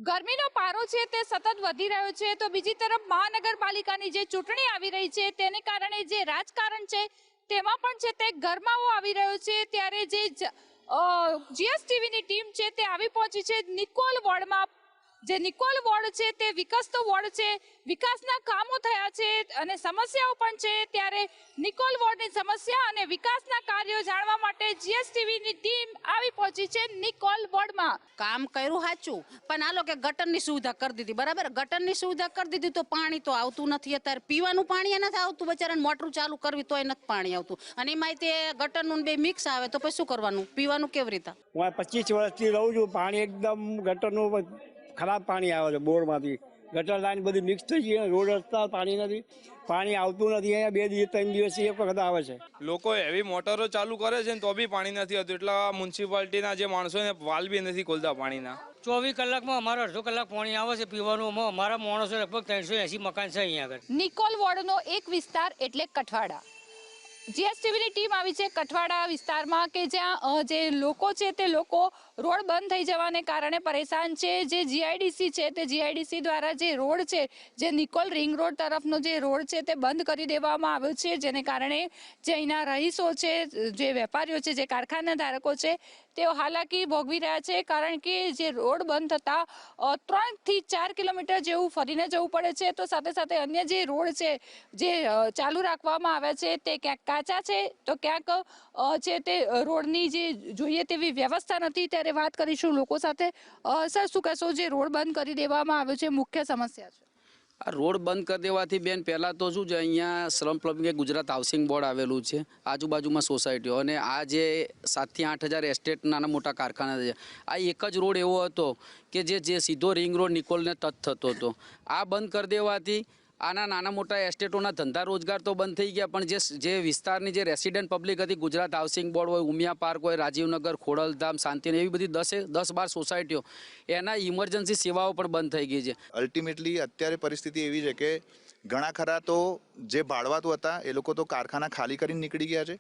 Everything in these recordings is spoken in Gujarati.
ગરમીનો પારો છે તે સતત વધી રહ્યો છે તો બીજી તરફ મહાનગરપાલિકાની જે ચૂંટણી આવી રહી છે તેને કારણે જે રાજકારણ છે તેમાં પણ છે તે ગરમાવો આવી રહ્યો છે। ત્યારે જે જીએસટીવીની ટીમ છે તે આવી પહોંચી છે નિકોલ વોર્ડમાં। જે નિકોલ વોર્ડ છે તે વિકસતો વોર્ડ છે, વિકાસના કામો થયા છે અને સમસ્યાઓ પણ છે। ત્યારે નિકોલ વોર્ડની સમસ્યા અને વિકાસના કાર્યો જાણવા માટે જીએસટીવીની ટીમ આવી પહોંચી છે નિકોલ વોર્ડમાં। કામ કર્યું સાચું, પણ આ લોકો ગટરની સુવિધા કરી દીધી, બરાબર। ગટરની સુવિધા કરી દીધી તો પાણી તો આવતું નથી। અત્યારે પીવાનું પાણી નથી આવતું, બચારાને મોટર ચાલુ કરવી તોય નથી પાણી આવતું, અને એમાં તે ગટરનું બે મિક્સ આવે તો પછી શું કરવાનું, પીવાનું કેવી રીતે? હું 25 વર્ષથી રહું છું, પાણી એકદમ ગટરનું ખરાબ પાણી આવે છે બોરમાંથી। ગટર લાઈન બધી મિક્સ થઈ ગઈ, રોડ રસ્તા પાણી નથી, પાણી આવતું નથી। અહીંયા 2 દિવસ 3 દિવસથી એક વખત આવે છે। લોકો એવી મોટરો ચાલુ કરે છે ને તો બી પાણી નથી આવતું, એટલે મ્યુનિસિપાલિટીના જે માણસો ને વાલ બી નથી ખોલતા પાણીના। 24 કલાકમાં અમારે અડધો કલાક પાણી આવે છે પીવાનું। અમારા માણસો લગભગ 380 મકાન છે અહીંયા આગળ। નિકોલ વોર્ડનો એક વિસ્તાર એટલે કઠવાડા। જીએસટીવીની ટીમ આવી છે કઠવાડા વિસ્તારમાં કે જ્યાં જે લોકો છે તે લોકો રોડ બંધ થઈ જવાને કારણે પરેશાન છે। જે જીઆઈડીસી છે તે જીઆઈડીસી દ્વારા જે રોડ છે, જે નિકોલ રિંગ રોડ તરફનો જે રોડ છે તે બંધ કરી દેવામાં આવ્યો છે, જેને કારણે જે અહીંના રહીશો છે, જે વેપારીઓ છે, જે કારખાના ધારકો છે તેઓ હાલાકી ભોગવી રહ્યા છે। કારણ કે જે રોડ બંધ થતાં 3 થી 4 કિલોમીટર જેવું ફરીને જવું પડે છે। તો સાથે સાથે અન્ય જે રોડ છે જે ચાલુ રાખવામાં આવ્યા છે તે ક્યાંક કાચા છે તો ક્યાંક છે તે રોડની જે જોઈએ તેવી વ્યવસ્થા નથી। ત્યારે વાત કરીશું લોકો સાથે। સર, શું કહેશો, જે રોડ બંધ કરી દેવામાં આવ્યો છે મુખ્ય સમસ્યા છે? આ રોડ બંધ કરી દેવાથી બેન પહેલાં તો શું છે, અહીંયા શ્રમ પ્લમ્બિંગ ગુજરાત હાઉસિંગ બોર્ડ આવેલું છે, આજુબાજુમાં સોસાયટીઓ, અને આ જે 7 થી 8 હજાર એસ્ટેટ નાના મોટા કારખાના છે, આ એક જ રોડ એવો હતો કે જે સીધો રિંગ રોડ નિકોલને ટચ થતો હતો। આ બંધ કરી દેવાથી આના નાના મોટા એસ્ટેટોના ધંધા રોજગાર તો બંધ થઈ ગયા, પણ જે વિસ્તારની જે રેસિડેન્ટ પબ્લિક હતી, ગુજરાત હાઉસિંગ બોર્ડ હોય, ઉમિયા પાર્ક હોય, રાજીવનગર, ખોડલધામ, શાંતિનગર, એવી બધી 10-12 સોસાયટીઓ, એના ઇમરજન્સી સેવાઓ પણ બંધ થઈ ગઈ છે। અલ્ટિમેટલી અત્યારે પરિસ્થિતિ એવી છે કે ઘણા ખરા તો જે ભાડવાતું હતા એ લોકો તો કારખાના ખાલી કરીને નીકળી ગયા છે,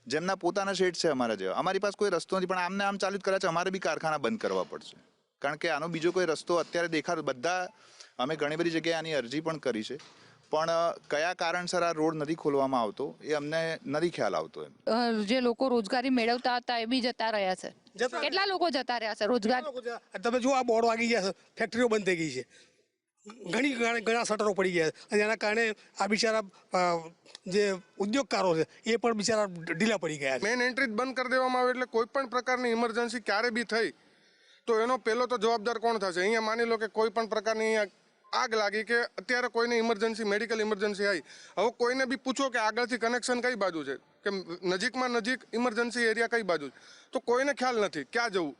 જેમના પોતાના શેડ છે અમારા જેવા। અમારી પાસે કોઈ રસ્તો નથી, પણ આમને આમ ચાલુ જ કરે છે, અમારે બી કારખાના બંધ કરવા પડશે, કારણ કે આનો બીજો કોઈ રસ્તો અત્યારે દેખાતો બધા। અમે ઘણી બધી જગ્યાએ આની અરજી પણ કરી છે, પણ કયા કારણસર આ રોડ નથી ખોલવામાં આવતો એ અમને નથી ખ્યાલ આવતો। જે લોકો રોજગારી મેળવતા હતા એ બી જતા રહ્યા છે। કેટલા લોકો જતા રહ્યા છે રોજગાર? તમે જો આ બોર્ડ વાગી ગયા છે, ફેક્ટરીઓ બંધ થઈ ગઈ છે, ઘણા શટરો પડી ગયા છે, અને એના કારણે આ બિચારા જે ઉદ્યોગકારો છે એ પણ બિચારા ઢીલા પડી ગયા છે। મેઇન એન્ટ્રી બંધ કરી દેવામાં આવે એટલે કોઈ પણ પ્રકારની ઇમરજન્સી ક્યારે બી થઈ તો એનો પહેલો તો જવાબદાર કોણ થશે? અહીંયા માની લો કે કોઈ પણ પ્રકારની આગ લાગી કે અત્યારે કોઈને ઇમરજન્સી મેડિકલ ઇમરજન્સી આવી, હવે કોઈને બી પૂછો કે આગળથી કનેક્શન કઈ બાજુ છે, કે નજીકમાં નજીક ઇમરજન્સી એરિયા કઈ બાજુ છે, તો કોઈને ખ્યાલ નથી ક્યાં જવું।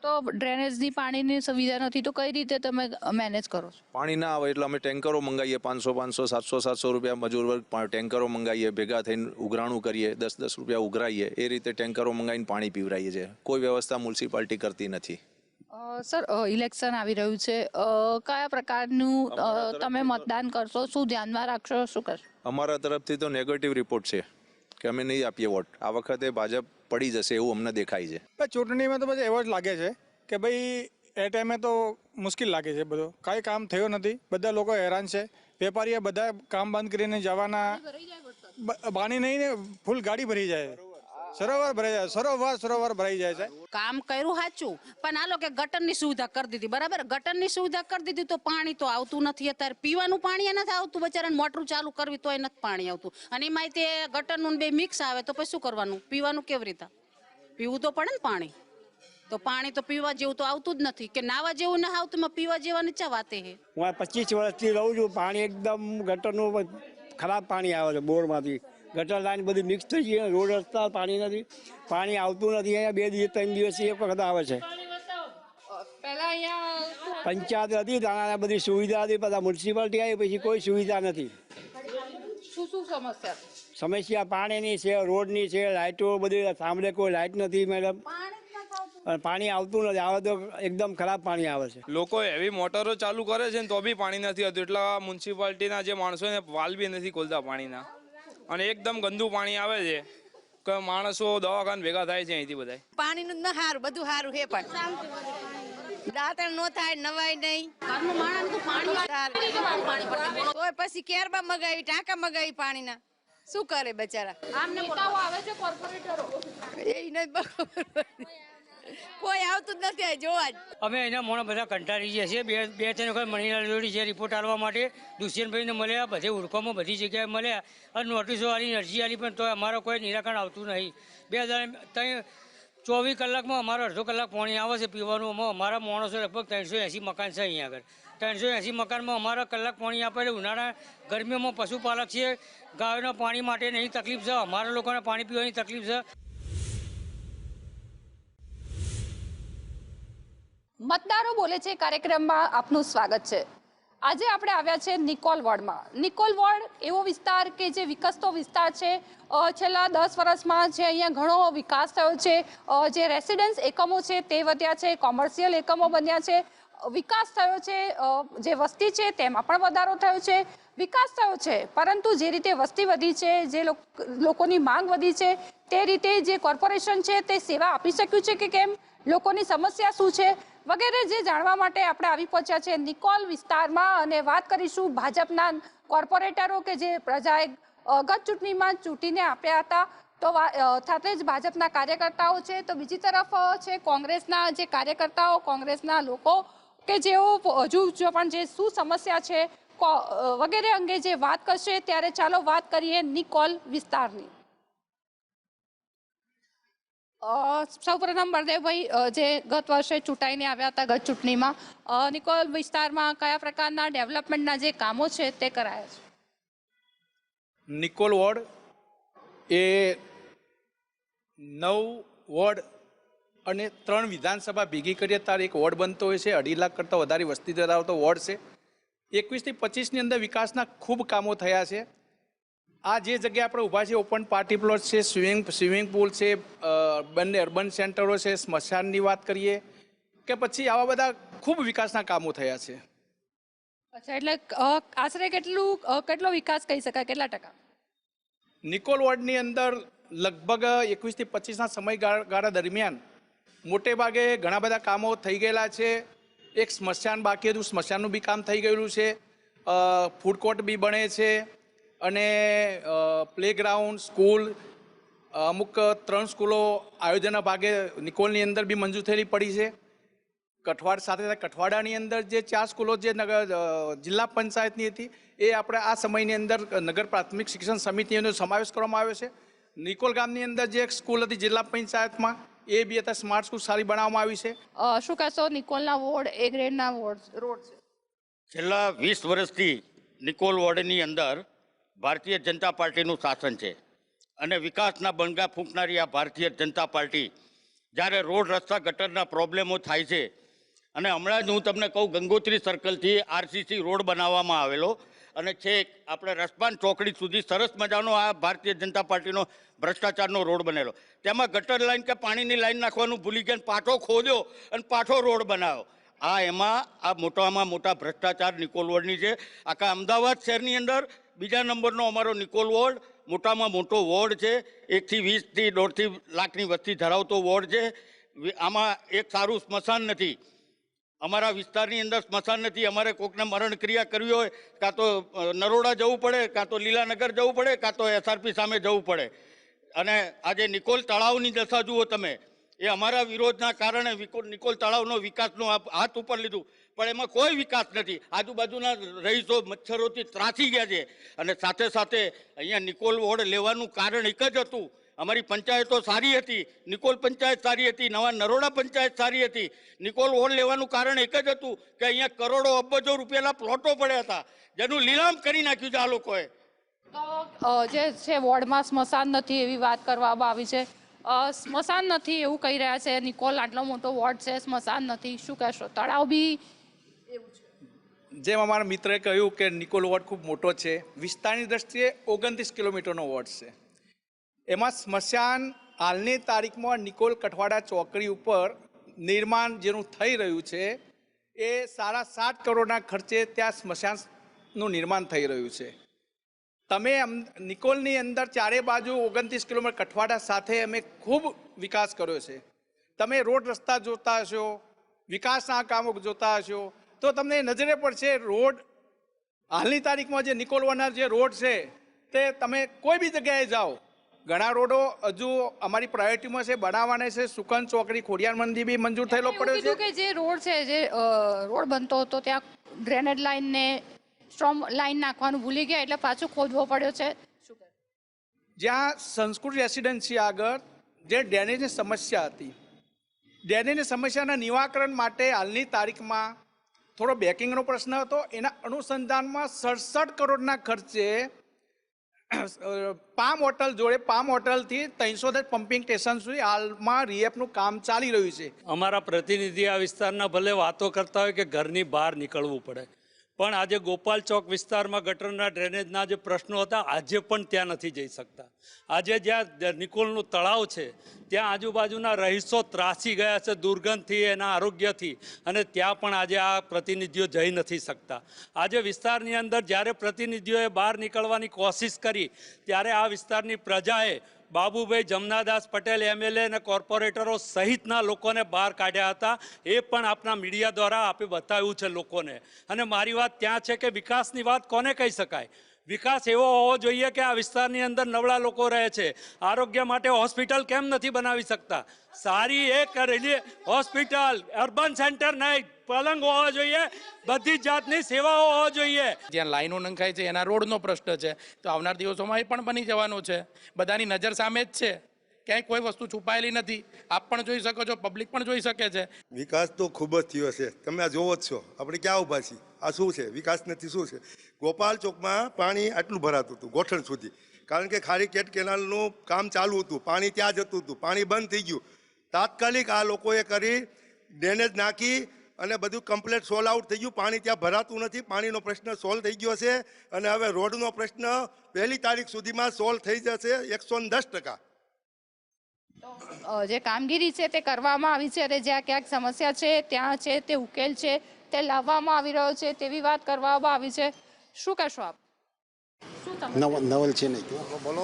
તો ડ્રેનેજની પાણીની સુવિધા નથી તો કઈ રીતે તમે મેનેજ કરો છો? પાણી ના આવે એટલે અમે ટેન્કરો મંગાવીએ, 500 700 રૂપિયા મજૂર વર્ગ ટેન્કરો મંગાવીએ, ભેગા થઈને ઉઘરાણું કરીએ, 10 રૂપિયા ઉઘરાઈએ, એ રીતે ટેન્કરો મંગાવીને પાણી પીવરાઈએ છીએ। કોઈ વ્યવસ્થા મ્યુનિસિપાલિટી કરતી નથી। સર, ઇલેક્શન આવી રહ્યું છે, કયા પ્રકારનું તમે મતદાન કરશો, શું ધ્યાનમાં રાખશો, શું કરશો? અમારા તરફથી તો નેગેટિવ રિપોર્ટ છે કે અમે નહીં આપીએ વોટ। આ વખતે ભાજપ પડી જશે એવું અમને દેખાય છે। ચૂંટણીમાં તો પછી એવો જ લાગે છે કે ભાઈ એ ટાઈમે તો મુશ્કેલ લાગે છે, બધો કાંઈ કામ થયો નથી, બધા લોકો હેરાન છે, વેપારીઓ બધા કામ બંધ કરીને જવાના, પાણી નહીં ને ફૂલ ગાડી ભરી જાય, સરોવર ભરાઈ જાય, સરોવર ભરાઈ જાય છે। કામ કર્યું સાચું, પણ આ લોકો ગટરની સુવિધા કરી દીધી, બરાબર। ગટરની સુવિધા કરી દીધી તો પાણી તો આવતું નથી। અત્યારે પીવાનું પાણી નથી આવતું, બચારાને મોટર ચાલુ કરવી તોય નથી પાણી આવતું, અને એમાં તે ગટરનું બે મિક્સ આવે તો પછી શું કરવાનું, પીવાનું કેવી રીતે? પીવું તો પડે ને પાણી, તો પાણી તો પીવા જેવું તો આવતું જ નથી, કે નાવા જેવું ના આવતું, પીવા જેવાની ચા વાતે છે। હું 25 વર્ષથી રહું છું, પાણી એકદમ ગટરનું ખરાબ પાણી આવે છે બોરમાંથી। ગટર લાઈન બધી મિક્સ થઈ ગઈ, રોડ રસ્તા પાણી નથી, પાણી આવતું નથી। અહીંયા 2 દિવસ 3 દિવસથી એક વખત આવે છે। પંચાયત હતી ત્યાં બધી સુવિધા હતી, બધા મ્યુનિસિપાલિટી આવી પછી કોઈ સુવિધા નથી। સમસ્યા પાણીની છે, રોડની છે, લાઇટો બધી સાંભળે કોઈ લાઇટ નથી મેડમ, પાણી આવતું નથી, આવે તો એકદમ ખરાબ પાણી આવે છે। લોકો એવી મોટરો ચાલુ કરે છે ને તો બી પાણી નથી આવતું, એટલે મ્યુનિસિપાલિટીના જે માણસો ને વાલ બી નથી ખોલતા પાણીના, અને એકદમ ગંદુ પાણી આવે છે કે માણસો દવાખાને ભેગા થાય છે અહીંથી બધા। પાણીનું ન સારું, બધું સારું છે, પણ દાંતણ નો થાય નવાય નહીં ઘરનું માણસ તો પાણી તોય પછી કેરબા મગાવી ટાંકા મગાવી પાણીના શું કરે બચારા નેતાઓ આવે છે કોર્પોરેટરો એ નહીં બરોબર કોઈ આવતું જ નથી આ જોવા જ અમે એના મોણા બધા કંટાળી ગયા છીએ બે ત્રણ વખત મણીલાલ જોડી છે રિપોર્ટ આવવા માટે દુષ્યંતભાઈને મળ્યા બધે ઉડકોમાં બધી જગ્યાએ મળ્યા અને નોટિસો આલી અરજી આલી પણ તો અમારો કોઈ નિરાકરણ આવતું નહીં 24 કલાકમાં અમારો અડધો કલાક પાણી આવે છે પીવાનું. અમારા માણસો લગભગ 380 મકાન છે અહીંયા આગળ. 380 મકાનમાં અમારા કલાક પાણી આપે એટલે ઉનાળા ગરમીઓમાં પશુપાલક છે, ગાયોના પાણી માટે નહીં તકલીફ છે, અમારા લોકોને પાણી પીવાની તકલીફ છે. મતદારો બોલે છે કાર્યક્રમમાં આપનું સ્વાગત છે. આજે આપણે આવ્યા છે નિકોલ વોર્ડમાં. નિકોલ વોર્ડ એવો વિસ્તાર કે જે વિકસતો વિસ્તાર છે. છેલ્લા 10 વર્ષમાં જે અહીંયા ઘણો વિકાસ થયો છે. જે રેસિડન્સ એકમો છે તે વધ્યા છે, કોમર્શિયલ એકમો બન્યા છે, વિકાસ થયો છે. જે વસ્તી છે તેમાં પણ વધારો થયો છે, વિકાસ થયો છે. પરંતુ જે રીતે વસ્તી વધી છે, જે લોકોની માંગ વધી છે, તે રીતે જે કોર્પોરેશન છે તે સેવા આપી શક્યું છે કે કેમ, લોકોની સમસ્યા શું છે વગેરે જે જાણવા માટે આપણે આવી પહોંચ્યા છે નિકોલ વિસ્તારમાં. અને વાત કરીશું ભાજપના કોર્પોરેટરો કે જે પ્રજાએ ગત ચૂંટણીમાં ચૂંટીને આપ્યા હતા, તો સાથે જ ભાજપના કાર્યકર્તાઓ છે, તો બીજી તરફ છે કોંગ્રેસના જે કાર્યકર્તાઓ, કોંગ્રેસના લોકો કે જેઓ હજુ પણ જે શું સમસ્યા છે વગેરે અંગે જે વાત કરશે. ત્યારે ચાલો વાત કરીએ નિકોલ વિસ્તારની. સૌપ્રથમ બળદેવભાઈ, જે ગત વર્ષે ચૂંટાઈને આવ્યા હતા ગત ચૂંટણીમાં, નિકોલ વિસ્તારમાં કયા પ્રકારના ડેવલપમેન્ટના જે કામો છે તે કરાયા છે? નિકોલ વોર્ડ એ 9 વોર્ડ અને 3 વિધાનસભા ભેગી કરીએ ત્યારે એક વોર્ડ બનતો હોય છે. 2.5 લાખ કરતાં વધારે વસ્તી ધરાવતો વોર્ડ છે. 21 થી 25ની અંદર વિકાસના ખૂબ કામો થયા છે. આ જે જગ્યા આપણે ઊભા છે ઓપન પાર્ટી પ્લોટ છે, સ્વિમિંગ પુલ છે, બંને અર્બન સેન્ટરો છે, સ્મશાનની વાત કરીએ કે પછી આવા બધા ખૂબ વિકાસના કામો થયા છે. અચ્છા, એટલે આશરે કેટલો વિકાસ કહી શકાય, કેટલા ટકા? નિકોલ વોર્ડની અંદર લગભગ 21 થી 25ના સમયગાળા દરમિયાન મોટે ભાગે ઘણા બધા કામો થઈ ગયેલા છે. એક સ્મશાન બાકી હતું, સ્મશાનનું બી કામ થઈ ગયેલું છે. ફૂડ કોર્ટ બી બને છે અને પ્લેગ્રાઉન્ડ, સ્કૂલ, અમુક 3 સ્કૂલો આયોજનના ભાગે નિકોલની અંદર બી મંજૂર થયેલી પડી છે. કઠવાડ સાથે કઠવાડાની અંદર જે 4 સ્કૂલો જે જિલ્લા પંચાયતની હતી એ આપણે આ સમયની અંદર નગર પ્રાથમિક શિક્ષણ સમિતિનો સમાવેશ કરવામાં આવ્યો છે. નિકોલ ગામની અંદર જે એક સ્કૂલ હતી જિલ્લા પંચાયતમાં એ બી અત્યારે સ્માર્ટ સ્કૂલ સારી બનાવવામાં આવી છે. શું કહેશો, નિકોલના વોર્ડ એ ગ્રેડના રોડ છે? છેલ્લા 20 વર્ષથી નિકોલ વોર્ડની અંદર ભારતીય જનતા પાર્ટીનું શાસન છે અને વિકાસના બણગા ફૂંકનારી આ ભારતીય જનતા પાર્ટી જ્યારે રોડ રસ્તા ગટરના પ્રોબ્લેમો થાય છે અને હમણાં જ હું તમને કહું, ગંગોત્રી સર્કલથી આરસીસી રોડ બનાવવામાં આવેલો અને છેક આપણે રસપાન ચોકડી સુધી સરસ મજાનો આ ભારતીય જનતા પાર્ટીનો ભ્રષ્ટાચારનો રોડ બનેલો. તેમાં ગટર લાઈન કે પાણીની લાઈન નાખવાનું ભૂલી ગયા, પાઠો ખોદ્યો અને પાઠો રોડ બનાવ્યો. એમાં આ મોટામાં મોટા ભ્રષ્ટાચાર નિકોલ વોર્ડની છે. આખા અમદાવાદ શહેરની અંદર બીજા નંબરનો અમારો નિકોલ વોર્ડ મોટામાં મોટો વોર્ડ છે. 1 થી 20 થી 1.5 લાખની વસ્તી ધરાવતો વોર્ડ છે. આમાં એક સારું સ્મશાન નથી. અમારા વિસ્તારની અંદર સ્મશાન નથી. અમારે કોકને મરણ ક્રિયા કરવી હોય કાં તો નરોડા જવું પડે, કાં તો લીલાનગર જવું પડે, કાં તો SRP સામે જવું પડે. અને આજે નિકોલ તળાવની દશા જુઓ તમે, એ અમારા વિરોધના કારણે નિકોલ તળાવનો વિકાસનો હાથ ઉપર લીધું, પણ એમાં કોઈ વિકાસ નથી. આજુબાજુના રહીશો મચ્છરોથી ત્રાસી ગયા છે. અને સાથે સાથે અહીંયા નિકોલ વોર્ડ લેવાનું કારણ એક જ હતું, અમારી પંચાયતો સારી હતી, નિકોલ પંચાયત સારી હતી, નવા નરોડા પંચાયત સારી હતી. નિકોલ વોર્ડ લેવાનું કારણ એક જ હતું કે અહીંયા કરોડો અબજો રૂપિયાના પ્લોટો પડ્યા હતા, જેનું લીલામ કરી નાખ્યું છે આ લોકોએ. તો જે છે વોર્ડમાં સ્મશાન નથી એવી વાત કરવામાં આવી છે. સ્મશાન નથી એવું કહી રહ્યા છે. નિકોલ આટલો મોટો વોર્ડ છે, સ્મશાન નથી, શું કહેશો? તળાવ બી એવું છે? જેમ અમારા મિત્રએ કહ્યું કે નિકોલ વોર્ડ ખૂબ મોટો છે. વિસ્તારની દ્રષ્ટિએ 29 કિલોમીટરનો વોર્ડ છે. એમાં સ્મશાન હાલની તારીખમાં નિકોલ કઠવાડા ચોકડી ઉપર નિર્માણ જેનું થઈ રહ્યું છે એ 7.5 કરોડના ખર્ચે ત્યાં સ્મશાનનું નિર્માણ થઈ રહ્યું છે. તમે નિકોલની અંદર ચારે બાજુ 29 કિલોમીટર કઠવાડા સાથે અમે ખૂબ વિકાસ કર્યો છે. તમે રોડ રસ્તા જોતા હશો, વિકાસના કામો જોતા હશો તો તમને નજરે પડશે રોડ હાલની તારીખમાં જે નિકોલવાના જે રોડ છે તે તમે કોઈ બી જગ્યાએ જાઓ, ઘણા રોડો હજુ અમારી પ્રાયોરિટીમાં છે, બનાવવાના છે. સુકન ચોકડી ખોડિયાર મંદિર બી મંજૂર થયેલો એવું પડ્યો કીધું છે. કે જે રોડ છે, જે રોડ બનતો હતો ત્યાં ડ્રેનેજ લાઈન ને સ્ટ્રોમ લાઈન નાખવાનું ભૂલી ગયા એટલે પાછું ખોદવો પડ્યો છે. જ્યાં સંસ્કૃત રેસિડેન્સી આગળ જે ડ્રેનેજની સમસ્યા હતી, ડ્રેનેજની સમસ્યાના નિવારણ માટે હાલની તારીખમાં થોડો બેકિંગનો પ્રશ્ન હતો. એના અનુસંધાનમાં 67 કરોડના ખર્ચે પામ હોટલ જોડે પામ હોટલથી 310 પમ્પિંગ સ્ટેશન સુધી હાલમાં રીએફનું કામ ચાલી રહ્યું છે. અમારા પ્રતિનિધિ આ વિસ્તારના ભલે વાતો કરતા હોય કે ઘરની બહાર નીકળવું પડે, પણ આજે ગોપાલ ચોક વિસ્તારમાં ગટરના ડ્રેનેજના જે પ્રશ્નો હતા આજે પણ ત્યાં નથી જઈ શકતા. આજે જ્યાં નિકોલનું તળાવ છે ત્યાં આજુબાજુના રહીશો ત્રાસી ગયા છે દુર્ગંધથી, એના આરોગ્યથી, અને ત્યાં પણ આજે આ પ્રતિનિધિઓ જઈ નથી શકતા. આજે વિસ્તારની અંદર જ્યારે પ્રતિનિધિઓએ બહાર નીકળવાની કોશિશ કરી ત્યારે આ વિસ્તારની પ્રજાએ બાબુભાઈ જમનાદાસ પટેલ MLA અને કોર્પોરેટરો સહિતના લોકોને બહાર કાઢ્યા હતા. એ પણ આપના મીડિયા દ્વારા આપે બતાવ્યું છે લોકોને. અને મારી વાત ત્યાં છે કે વિકાસની વાત કોને કહી શકાય? વિકાસ એવો હોવો જોઈએ કે આ વિસ્તારની અંદર નબળા લોકો રહે છે, આરોગ્ય માટે હોસ્પિટલ કેમ નથી બનાવી શકતા? સારી એક હોસ્પિટલ, અર્બન સેન્ટર નહીં, પલંગ હોવા જોઈએ, બધી જાતની સેવાઓ હોવા જોઈએ. જ્યાં લાઈનો નંખાય છે એના રોડનો પ્રશ્ન છે, તો આવનાર દિવસોમાં એ પણ બની જવાનો છે. બધાની નજર સામે જ છે, ક્યાંય કોઈ વસ્તુ છુપાયેલી નથી. આપ પણ જોઈ શકો છો, પબ્લિક પણ જોઈ શકે છે. વિકાસ તો ખૂબ જ થયો છે, તમે આ જોવો જ છો. આપણે ક્યાં ઊભા છીએ? આ શું છે? વિકાસ નથી, શું છે? ગોપાલ ચોકમાં પાણી આટલું ભરાતું હતું ગોઠણ સુધી, કારણ કે ખારી કેટ કેનાલનું કામ ચાલુ હતું, પાણી ત્યાં જતું હતું, પાણી બંધ થઈ ગયું. તાત્કાલિક આ લોકોએ કરી ડ્રેનેજ નાખી અને બધું કમ્પ્લીટ સોલ્વ આઉટ થઈ ગયું. પાણી ત્યાં ભરાતું નથી, પાણીનો પ્રશ્ન સોલ્વ થઈ ગયો છે. અને હવે રોડનો પ્રશ્ન 1 તારીખ સુધીમાં સોલ્વ થઈ જશે 110%. જે કામગીરી છે તે કરવામાં આવી છે અને જ્યાં ક્યાંક સમસ્યા છે ત્યાં છે તે ઉકેલ છે તે લાવવામાં આવી રહ્યો છે તેવી વાત કરવામાં આવી છે. શું કહેશો આપ? નવલ છે નહીં બોલો.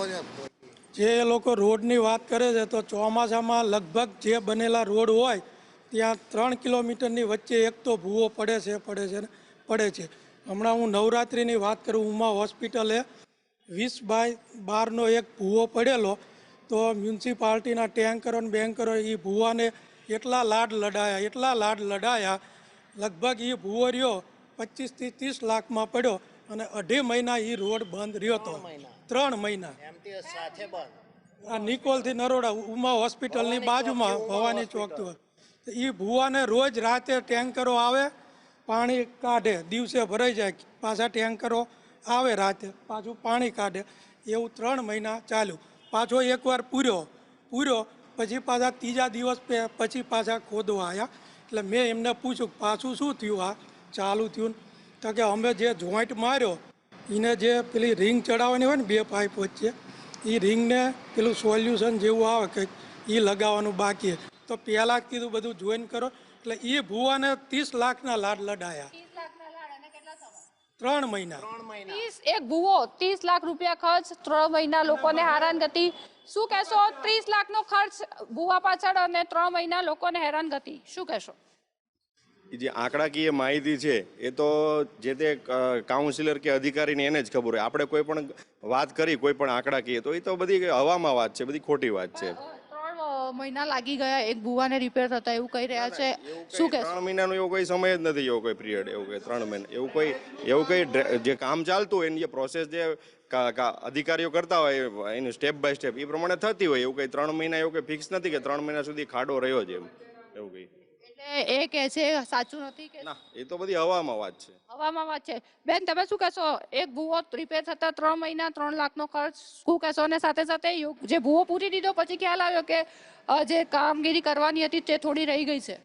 જે લોકો રોડની વાત કરે છે તો ચોમાસામાં લગભગ જે બનેલા રોડ હોય ત્યાં 3 કિલોમીટરની વચ્ચે એક તો ભૂવો પડે છે. હમણાં હું નવરાત્રિની વાત કરું, ઉમા હોસ્પિટલે 20/12 એક ભૂવો પડેલો, તો મ્યુનિસિપાલિટીના ટેન્કરો અને બેન્કરો એ ભૂવાને એટલા લાડ લડાયા લગભગ એ ભૂવો રહ્યો 25 થી 30 લાખમાં પડ્યો અને 2.5 મહિના એ રોડ બંધ રહ્યો હતો. 3 મહિના આ નિકોલથી નરોડા ઉમા હોસ્પિટલની બાજુમાં ભવાની ચોક તો એ ભૂવાને રોજ રાતે ટેન્કરો આવે, પાણી કાઢે, દિવસે ભરાઈ જાય, પાછા ટેન્કરો આવે રાતે પાછું પાણી કાઢે. એવું 3 મહિના ચાલ્યું. પાછો એકવાર પૂર્યો પછી પાછા 3જા દિવસ પછી પાછા ખોદવા આવ્યા. એટલે મેં એમને પૂછ્યું પાછું શું થયું, આ ચાલુ થયું? તો કે અમે જે જોઈન્ટ માર્યો એને જે પેલી રિંગ ચડાવવાની હોય ને 2 પાઇપ વચ્ચે, એ રિંગને પેલું સોલ્યુશન જેવું આવે કે એ લગાવવાનું બાકી. તો પહેલાં કીધું બધું જોઈન કરો. એટલે એ ભૂવાને 30 લાખના લાડ લડાયા. 3 મહિના. એક ભૂવો 30 લાખ રૂપિયા ખર્ચ, 3 મહિના લોકોને હેરાનગતિ. શું કહેશો? 30 લાખનો ખર્ચ ભૂવા પાછળ અને 3 મહિના લોકોને હેરાનગતિ, શું કહેશો? જે આંકડાકીય માહિતી છે એ તો જે તે કાઉન્સિલર કે અધિકારીને એને જ ખબર હોય. આપણે કોઈ પણ વાત કરી કોઈ પણ આંકડાકીય તો એ તો બધી હવામાં વાત છે, બધી ખોટી વાત છે. 3 મહિના લાગી ગયા એક ભૂવાને રિપેર થતા એવું કહી રહ્યા છે. શું કહેશો? 3 મહિનાનો એવો કોઈ સમય જ નથી, એવો કોઈ પિરિયડ, એવું કોઈ 3 મહિના એવું કોઈ જે કામ ચાલતું હોય એની જે પ્રોસેસ જે અધિકારીઓ કરતા હોય એનું સ્ટેપ બાય સ્ટેપ એ પ્રમાણે થતી હોય. એવું કંઈ 3 મહિના એવું કંઈ ફિક્સ નથી કે 3 મહિના સુધી ખાડો રહ્યો છે એવું કંઈ. એ કહે છે સાચું નથી કે ના, એ તો બધી હવામાં વાત છે. હવામાં વાત છે. બેન તમે શું કહેશો? એક ભૂવો રિપેર થતા 3 મહિના 3 લાખનો ખર્ચ, શું કહેશો? અને સાથે સાથે જે ભૂવો પૂરી દીધો પછી ખ્યાલ આવ્યો કે જે કામગીરી કરવાની હતી તે થોડી રહી ગઈ છે?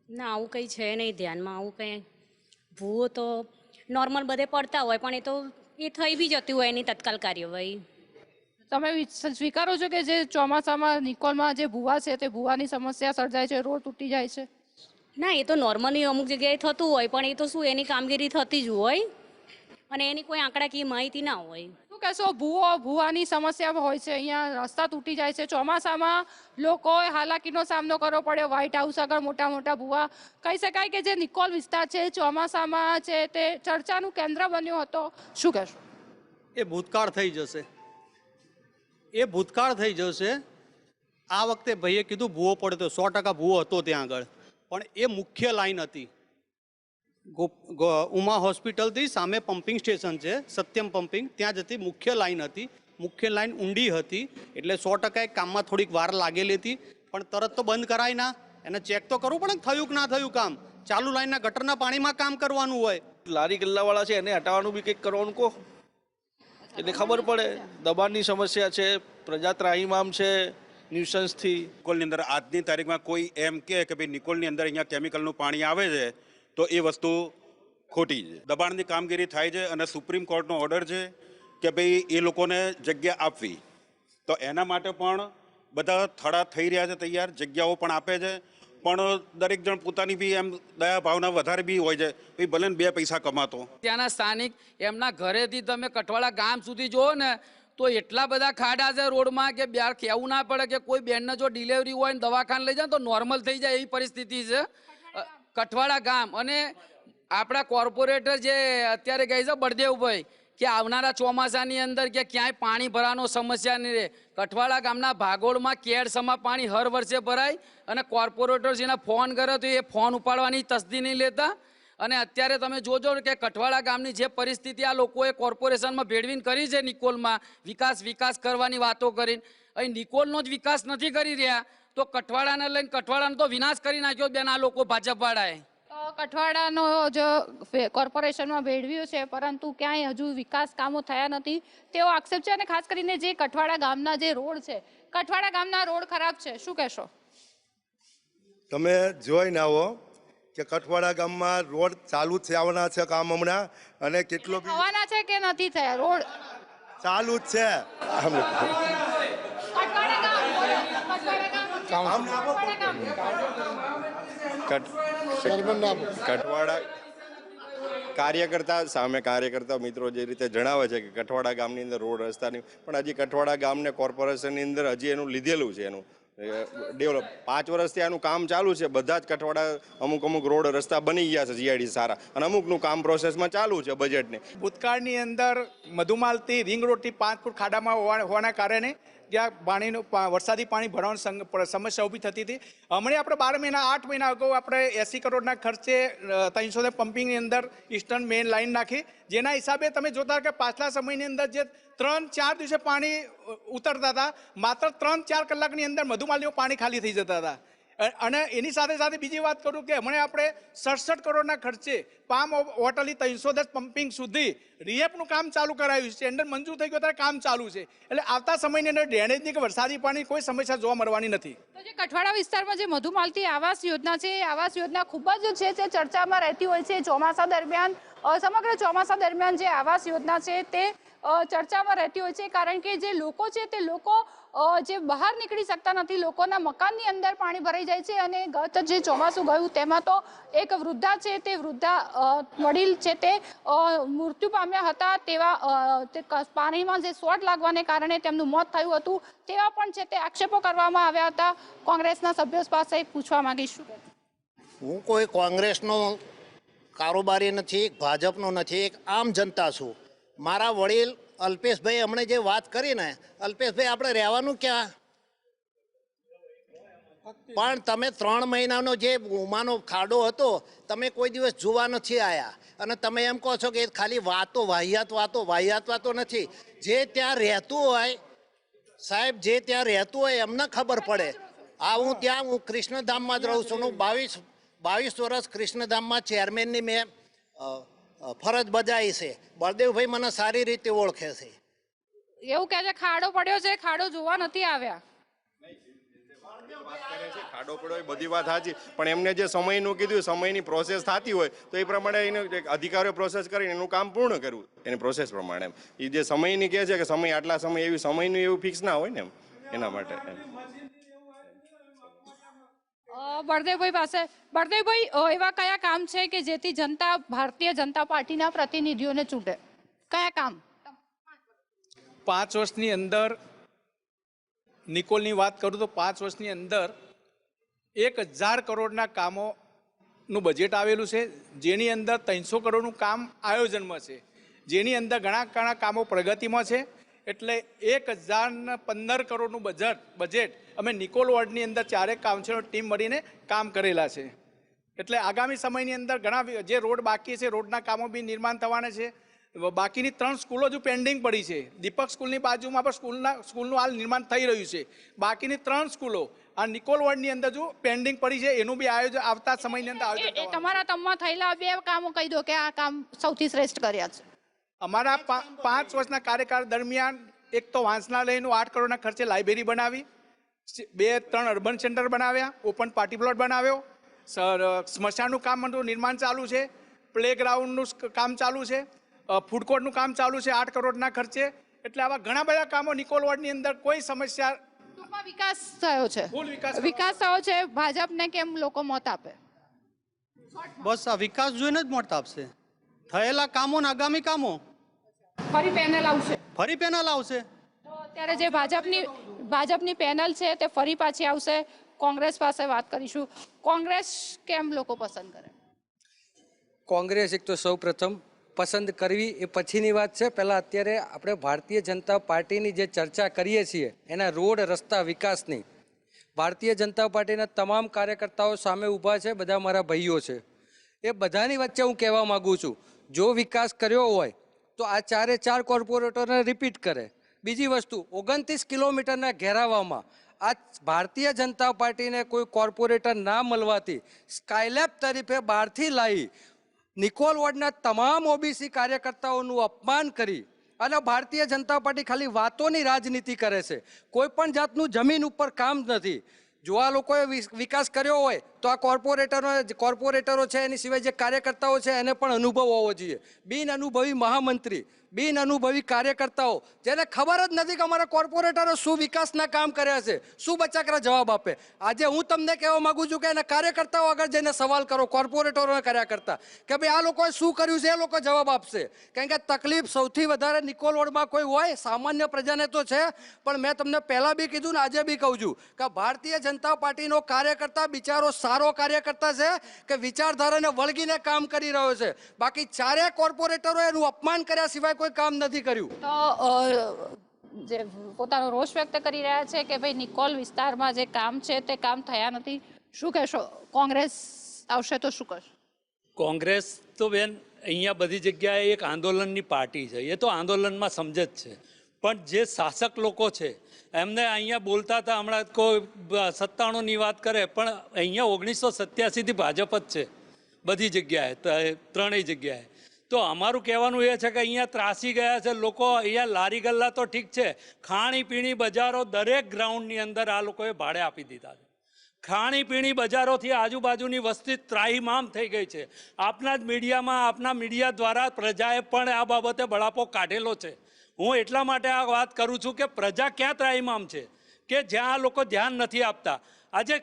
ના, આવું કંઈ છે નહીં ધ્યાનમાં. આવું કંઈ ભૂવો તો નોર્મલ બધે પડતા હોય પણ એ તો એ થઈ બી જતી હોય એની તત્કાલ કાર્યવાહી. તમે સ્વીકારો છો કે જે ચોમાસામાં નિકોલમાં જે ભૂવા છે તે ભૂવાની સમસ્યા સર્જાય છે, રોડ તૂટી જાય છે? ના, એ તો નોર્મલી અમુક જગ્યાએ થતું હોય પણ એ તો શું એની કામગીરી થતી જ હોય અને એની કોઈ આંકડાકીય માહિતી ના હોય. શું કહેશો? ભૂવાની સમસ્યા હોય છે, અહીંયા રસ્તા તૂટી જાય છે, ચોમાસામાં લોકોએ હાલાકીનો સામનો કરવો પડ્યો, વ્હાઇટ હાઉસ આગળ મોટા મોટા ભૂવા. કહી શકાય કે જે નિકોલ વિસ્તાર છે ચોમાસામાં છે તે ચર્ચાનું કેન્દ્ર બન્યો હતો. શું કહેશો? એ ભૂતકાળ થઈ જશે, એ ભૂતકાળ થઈ જશે. આ વખતે ભાઈએ કીધું ભૂવો પડતો, 100% ભૂવો હતો ત્યાં આગળ, પણ એ મુખ્ય લાઈન હતી. ઉમા હોસ્પિટલથી સામે પમ્પિંગ સ્ટેશન છે, સત્યમ પમ્પિંગ, ત્યાં જતી મુખ્ય લાઈન હતી. મુખ્ય લાઈન ઊંડી હતી, એટલે 100% એક કામમાં થોડીક વાર લાગેલી હતી, પણ તરત તો બંધ કરાય ના. એને ચેક તો કરવું પડે થયું કે ના થયું કામ. ચાલુ લાઈનના ગટરના પાણીમાં કામ કરવાનું હોય. લારી ગલ્લાવાળા છે એને હટાવવાનું બી કંઈક કરવાનું કહો, એટલે ખબર પડે. દબાણની સમસ્યા છે, પ્રજા ત્રાહિમામ છે ન્યુસન્સથી. નિકોલની અંદર આજની તારીખમાં કોઈ એમ કે ભાઈ નિકોલની અંદર અહીંયા કેમિકલનું પાણી આવે છે, તો એ વસ્તુ ખોટી છે. દબાણની કામગીરી થાય છે અને સુપ્રીમ કોર્ટનો ઓર્ડર છે કે ભાઈ એ લોકોને જગ્યા આપવી. તો એના માટે પણ બધા થડા થઈ રહ્યા છે તૈયાર, જગ્યાઓ પણ આપે છે, પણ દરેક જણ પોતાની બી એમ દયા ભાવના વધારે બી હોય છે, ભાઈ ભલે ને 2 પૈસા કમાતો. ત્યાંના સ્થાનિક એમના ઘરેથી તમે કઠવાડા ગામ સુધી જુઓ ને તો એટલા બધા ખાડા છે રોડમાં કે બ્યાર કહેવું ના પડે કે કોઈ બેનને જો ડિલિવરી હોય ને દવાખાને લઈ જાય તો નોર્મલ થઈ જાય એવી પરિસ્થિતિ છે કઠવાડા ગામ. અને આપણા કોર્પોરેટર જે અત્યારે કહે છે બળદેવભાઈ કે આવનારા ચોમાસાની અંદર કે ક્યાંય પાણી ભરાવાનો સમસ્યા નહીં રહે. કઠવાડા ગામના ભાગોળમાં કેળસમાં પાણી હર વર્ષે ભરાય અને કોર્પોરેટર જેને ફોન કર્યો તો એ ફોન ઉપાડવાની તસ્દી નહીં લેતા. અને અત્યારે તમે જોજો કે કઠવાડા ગામની જે પરિસ્થિતિ આ લોકોએ કોર્પોરેશનમાં ભેળવીને કરી છે નિકોલમાં, વિકાસ કરવાની વાતો કરીને, અહીં નિકોલનો જ વિકાસ નથી કરી રહ્યા તો કઠવાડાને લઈને કઠવાડાનો તો વિનાશ કરી નાખ્યો બેન આ લોકો ભાજપવાળાએ. કઠવાડાનો જો કોર્પોરેશનમાં ભેળવ્યું છે પરંતુ ક્યાંય હજુ વિકાસ કામો થયા નથી તેવો આક્ષેપ છે. અને ખાસ કરીને જે કઠવાડા ગામના જે રોડ છે, કઠવાડા ગામના રોડ ખરાબ છે, શું કહેશો? તમે જોઈને આવો કે કઠવાડા ગામમાં રોડ ચાલુ જ થવાના છે કામ હમણાં, અને કેટલો થવાના છે કે નથી થયા? રોડ ચાલુ જ છે. કઠવાડા કાર્યકર્તા મિત્રો જે રીતે જણાવે છે કે કઠવાડા ગામની અંદર રોડ રસ્તાની, પણ હજી કઠવાડા ગામને કોર્પોરેશનની અંદર હજી એનું લીધેલું છે, એનું ડેવલપ 5 વર્ષથી આનું કામ ચાલુ છે. બધા જ કઠવાડા અમુક રોડ રસ્તા બની ગયા છે જીઆઈડી સારા, અને અમુકનું કામ પ્રોસેસમાં ચાલુ છે બજેટને. ભૂતકાળની અંદર મધુમાલથી રિંગ રોડથી 5 ફૂટ ખાડામાં હોવાના કારણે જ્યાં વરસાદી પાણી ભરવાની સમસ્યા ઊભી થતી હતી. હમણાં આપણે 8 મહિના અગાઉ આપણે 80 કરોડના ખર્ચે 300 પમ્પિંગની અંદર ઈસ્ટર્ન મેઇન લાઇન નાખી, જેના હિસાબે તમે જોતા કે પાછલા સમયની અંદર જે 3-4 દિવસે પાણી ઉતરતા હતા, માત્ર 3-4 કલાકની અંદર મધુમાલીઓ પાણી ખાલી થઈ જતા હતા. અને એની સાથે સાથે બીજી વાત કરું કે હમણાં આપણે 67 કરોડના ખર્ચે પામ હોટલથી 310 પમ્પિંગ સુધી રિહેપનું કામ ચાલુ કરાવ્યું છે. ટેન્ડર મંજૂર થઈ ગયું, ત્યારે કામ ચાલુ છે. એટલે આવતા સમયની અંદર ડ્રેનેજની કે વરસાદી પાણી કોઈ સમસ્યા જોવા મળવાની નથી. તો જે કઠવાડા વિસ્તારમાં જે મધુમાલતી આવાસ યોજના છે, આવાસ યોજના ખૂબ જ છે તે ચર્ચામાં રહેતી હોય છે. ચોમાસા દરમિયાન સમગ્ર ચોમાસા દરમિયાન જે આવાસ યોજના છે તે ચર્ચામાં રહેતી હોય છે, કારણ કે જે લોકો છે તે લોકો જે બહાર નીકળી શકતા નથી, લોકોના મકાનની અંદર પાણી ભરાઈ જાય છે. અને ગત જે ચોમાસું ગયું તેમાં તો એક વૃદ્ધા છે તે વૃદ્ધા વડીલ છે તે મૃત્યુ પામ્યા હતા. તેવા પાણીમાં જે શોર્ટ લાગવાને કારણે તેમનું મોત થયું હતું, તેવા પણ છે તે આક્ષેપો કરવામાં આવ્યા હતા. કોંગ્રેસના સભ્યો પાસે પૂછવા માંગીશું. હું કોઈ કોંગ્રેસનો કારોબારી નથી, ભાજપનો નથી, એક આમ જનતા છું. મારા વડીલ અલ્પેશભાઈ હમણે જે વાત કરી ને, અલ્પેશભાઈ આપણે રહેવાનું ક્યાં? પણ તમે 3 મહિનાનો જે ઉમાનો ખાડો હતો તમે કોઈ દિવસ જોવા નથી આવ્યા, અને તમે એમ કહો છો કે ખાલી વાહિયાત વાતો નથી. જે ત્યાં રહેતું હોય સાહેબ, જે ત્યાં રહેતું હોય એમને ખબર પડે. હું કૃષ્ણધામમાં જ રહું છું. હું 22 વર્ષ કૃષ્ણધામમાં ચેરમેનની મેં ફરજ બજાવી છે. બળદેવભાઈ મને સારી રીતે ઓળખે છે. એવું કહે છે ખાડો પડ્યો છે, ખાડો જોવા નથી આવ્યા. ખાડો પડ્યો એ બધી વાત સાચી, પણ એમને જે સમયનું કીધું, સમયની પ્રોસેસ થતી હોય તો એ પ્રમાણે એને અધિકારીઓ પ્રોસેસ કરીને એનું કામ પૂર્ણ કરવું, એની પ્રોસેસ પ્રમાણે. એ જે સમયની કહે છે કે સમય આટલા સમય, એવી સમયનું એવું ફિક્સ ના હોય ને એમ, એના માટે. બળદેવભાઈ એવા કયા કામ છે કે જેથી જનતા ભારતીય જનતા પાર્ટીના પ્રતિનિધિઓને ચૂંટે? કયા કામ? 5 વર્ષની અંદર નિકોલની વાત કરું તો 5 વર્ષની અંદર 1000 કરોડના કામોનું બજેટ આવેલું છે, જેની અંદર 300 કરોડનું કામ આયોજનમાં છે, જેની અંદર ઘણા કામો પ્રગતિમાં છે. એટલે 1015 કરોડનું બજેટ અમે નિકોલ વોર્ડની અંદર 4 કાઉન્સિલર ટીમ મળીને કામ કરેલા છે. એટલે આગામી સમયની અંદર ઘણા જે રોડ બાકી છે, રોડના કામો બી નિર્માણ થવાના છે. બાકીની 3 સ્કૂલો જો પેન્ડિંગ પડી છે. દીપક સ્કૂલની બાજુમાં પણ સ્કૂલનું હાલ નિર્માણ થઈ રહ્યું છે. બાકીની 3 સ્કૂલો આ નિકોલ વોર્ડની અંદર જો પેન્ડિંગ પડી છે, એનું બી આયોજન આવતા સમયની અંદર આયોજન થવાનું. તમારા તમમાં થયેલા 2 કામો કહી દો કે આ કામ સૌથી શ્રેષ્ઠ કર્યા છે. અમારા 5 વર્ષના કાર્યકાળ દરમિયાન એક તો વાંસનાલયનું 8 કરોડના ખર્ચે લાઇબ્રેરી બનાવી, 2-3 અર્બન સેન્ટર બનાવ્યા, ઓપન પાર્ટી પ્લોટ બનાવ્યો, સ્મશાનનું કામ નિર્માણ ચાલુ છે, પ્લેગ્રાઉન્ડનું કામ ચાલુ છે, ફૂડ કોર્ટનું કામ ચાલુ છે 8 કરોડના ખર્ચે. એટલે આવા ઘણા બધા કામો નિકોલ વોર્ડની અંદર કોઈ સમસ્યા વિકાસ થયો છે. વિકાસ થયો છે. ભાજપને કેમ લોકો મત આપે? બસ આ વિકાસ જોઈને જ મત આપશે. થયેલા કામો ને આગામી કામો. ફરી પેનલ આવશે. ફરી પેનલ આવશે. તો અત્યારે જે ભાજપની પેનલ છે તે ફરી પાછી આવશે. કોંગ્રેસ પાસે વાત કરીશું. કોંગ્રેસ કેમ લોકો પસંદ કરે? કોંગ્રેસ એક તો સૌ પ્રથમ પસંદ કરવી એ પછીની વાત છે. પહેલાં અત્યારે આપણે ભારતીય જનતા પાર્ટીની જે ચર્ચા કરીએ છીએ એના રોડ રસ્તા વિકાસની, ભારતીય જનતા પાર્ટીના તમામ કાર્યકર્તાઓ સામે ઊભા છે, બધા મારા ભાઈઓ છે. એ બધાની વચ્ચે હું કહેવા માગું છું, જો વિકાસ કર્યો હોય તો આ 4 કોર્પોરેટરને રિપીટ કરે. બીજી વસ્તુ, 29 કિલોમીટરના ઘેરાવામાં આ ભારતીય જનતા પાર્ટીને કોઈ કોર્પોરેટર ના મળવાથી સ્કાયલેબ તરીકે બહારથી લાવી નિકોલ વોર્ડના તમામ ઓબીસી કાર્યકર્તાઓનું અપમાન કરી અને ભારતીય જનતા પાર્ટી ખાલી વાતોની રાજનીતિ કરે છે. કોઈ પણ જાતનું જમીન ઉપર કામ નથી. જો આ લોકોએ વિકાસ કર્યો હોય તો આ કોર્પોરેટરો છે, એની સિવાય જે કાર્યકર્તાઓ છે એને પણ અનુભવ હોવો જોઈએ. બિન અનુભવી મહામંત્રી, બિન અનુભવી કાર્યકર્તાઓ જેને ખબર જ નથી કે અમારા કોર્પોરેટરો શું વિકાસના કામ કર્યા છે, શું બચાકરા જવાબ આપે. આજે હું તમને કહેવા માગું છું કે એના કાર્યકર્તાઓ આગળ જઈને સવાલ કરો, કોર્પોરેટરોને કર્યા કરતા, કે ભાઈ આ લોકોએ શું કર્યું છે, એ લોકો જવાબ આપશે. કારણ કે તકલીફ સૌથી વધારે નિકોલ વોર્ડમાં કોઈ હોય સામાન્ય પ્રજાને તો છે, પણ મેં તમને પહેલાં બી કીધું ને આજે બી કહું છું કે ભારતીય જનતા પાર્ટીનો કાર્યકર્તા બિચારો સારો કાર્યકર્તા છે કે વિચારધારાને વળગીને કામ કરી રહ્યો છે. બાકી 4 કોર્પોરેટરો એનું અપમાન કર્યા સિવાય કોઈ કામ નથી કર્યું. તો જે પોતાનો રોષ વ્યક્ત કરી રહ્યા છે કે ભાઈ નિકોલ વિસ્તારમાં જે કામ છે તે કામ થયા નથી. શું કહેશો? કોંગ્રેસ આવશે તો શું કરશે? કોંગ્રેસ તો બેન અહીંયા બધી જગ્યાએ એક આંદોલનની પાર્ટી છે, એ તો આંદોલનમાં સમજે જ છે. પણ જે શાસક લોકો છે એમને અહીંયા બોલતા હતા, હમણાં કોઈ 97ની વાત કરે, પણ અહીંયા 1987થી ભાજપ જ છે બધી જગ્યાએ, 3 જગ્યાએ. તો અમારું કહેવાનું એ છે કે અહીંયા ત્રાસી ગયા છે લોકો. અહીંયા લારી ગલ્લા તો ઠીક છે, ખાણીપીણી બજારો દરેક ગ્રાઉન્ડની અંદર આ લોકોએ ભાડે આપી દીધા છે. ખાણીપીણી બજારોથી આજુબાજુની વસ્તી ત્રાહીમામ થઈ ગઈ છે. આપના જ મીડિયામાં, આપના મીડિયા દ્વારા પ્રજાએ પણ આ બાબતે બળાપો કાઢેલો છે. હું એટલા માટે આ વાત કરું છું કે પ્રજા ક્યાં ત્રાહીમામ છે કે જ્યાં લોકો ધ્યાન નથી આપતા. આજે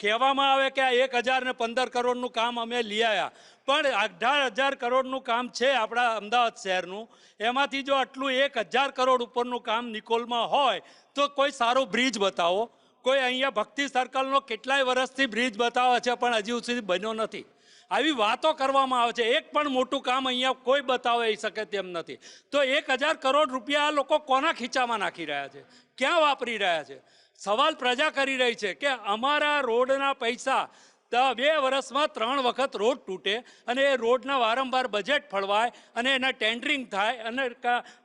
કહેવામાં આવે કે આ 1015 કરોડનું કામ અમે લઈ આવ્યા, પણ 18,000 કરોડનું કામ છે આપણા અમદાવાદ શહેરનું. એમાંથી જો આટલું 1000 કરોડ ઉપરનું કામ નિકોલમાં હોય તો કોઈ સારો બ્રિજ બતાવો. કોઈ અહીંયા ભક્તિ સર્કલનો કેટલાય વર્ષથી બ્રિજ બતાવે છે પણ હજી સુધી બન્યો નથી. આવી વાતો કરવામાં આવે છે, એક પણ મોટું કામ અહીંયા કોઈ બતાવી શકે તેમ નથી. તો 1000 કરોડ રૂપિયા આ લોકો કોના ખીચામાં નાખી રહ્યા છે, ક્યાં વાપરી રહ્યા છે? સવાલ પ્રજા કરી રહી છે કે અમારા રોડના પૈસા 2 વર્ષમાં 3 વખત રોડ તૂટે અને એ રોડના વારંવાર બજેટ ફળવાય અને એના ટેન્ડરિંગ થાય. અને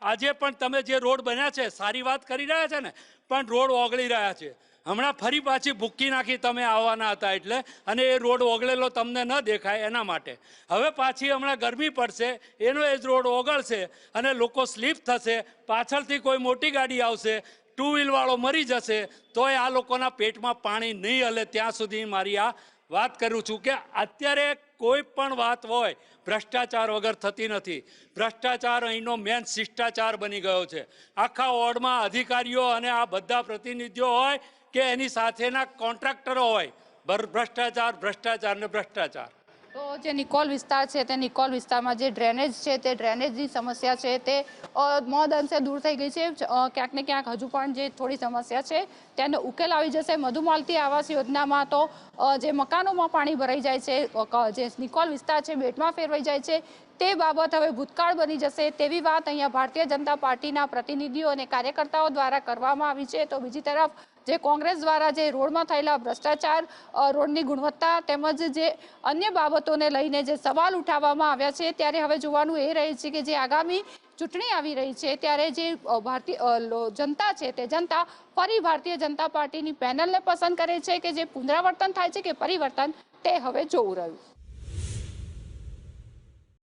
આજે પણ તમે જે રોડ બન્યા છે સારી વાત કરી રહ્યા છે ને, પણ રોડ ઓગળી રહ્યા છે. હમણાં ફરી પાછી ભૂક્કી નાખી તમે આવવાના હતા એટલે, અને એ રોડ ઓગળેલો તમને ન દેખાય એના માટે. હવે પાછી હમણાં ગરમી પડશે, એનો એ જ રોડ ઓગળશે અને લોકો સ્લીપ થશે, પાછળથી કોઈ મોટી ગાડી આવશે, 2 વ્હીલવાળો મરી જશે, તોય આ લોકોના પેટમાં પાણી નહીં હલે. ત્યાં સુધી મારી આ વાત કરું છું કે અત્યારે કોઈ પણ વાત હોય ભ્રષ્ટાચાર વગર થતી નથી. ભ્રષ્ટાચાર અહીંનો મેન શિષ્ટાચાર બની ગયો છે. આખા વોર્ડમાં અધિકારીઓ અને આ બધા પ્રતિનિધિઓ હોય કે એની સાથેના કોન્ટ્રાક્ટરો હોય, ભ્રષ્ટાચાર ભ્રષ્ટાચાર ને ભ્રષ્ટાચાર. તો જે નિકોલ વિસ્તાર છે તે નિકોલ વિસ્તારમાં જે ડ્રેનેજ છે તે ડ્રેનેજની સમસ્યા છે તે મહદ અંશે દૂર થઈ ગઈ છે. ક્યાંક ને ક્યાંક હજુ પણ જે થોડી સમસ્યા છે તેનો ઉકેલ આવી જશે. મધુમાલતી આવાસ યોજનામાં તો જે મકાનોમાં પાણી ભરાઈ જાય છે, જે નિકોલ વિસ્તાર છે બેટમાં ફેરવાઈ જાય છે, તે બાબત હવે ભૂતકાળ બની જશે તેવી વાત અહીંયા ભારતીય જનતા પાર્ટીના પ્રતિનિધિઓ અને કાર્યકર્તાઓ દ્વારા કરવામાં આવી છે. તો બીજી તરફ જે કોંગ્રેસ દ્વારા જે રોડમાં થયેલા ભ્રષ્ટાચાર, રોડની ગુણવત્તા તેમજ જે અન્ય બાબતોને લઈને જે સવાલ ઉઠાવવામાં આવ્યા છે, ત્યારે હવે જોવાનું એ રહે છે કે જે આગામી ચૂંટણી આવી રહી છે ત્યારે જે ભારતીય જનતા છે તે જનતા ફરી ભારતીય જનતા પાર્ટીની પેનલને પસંદ કરે છે કે જે પુનરાવર્તન થાય છે કે પરિવર્તન, તે હવે જોવું રહ્યું.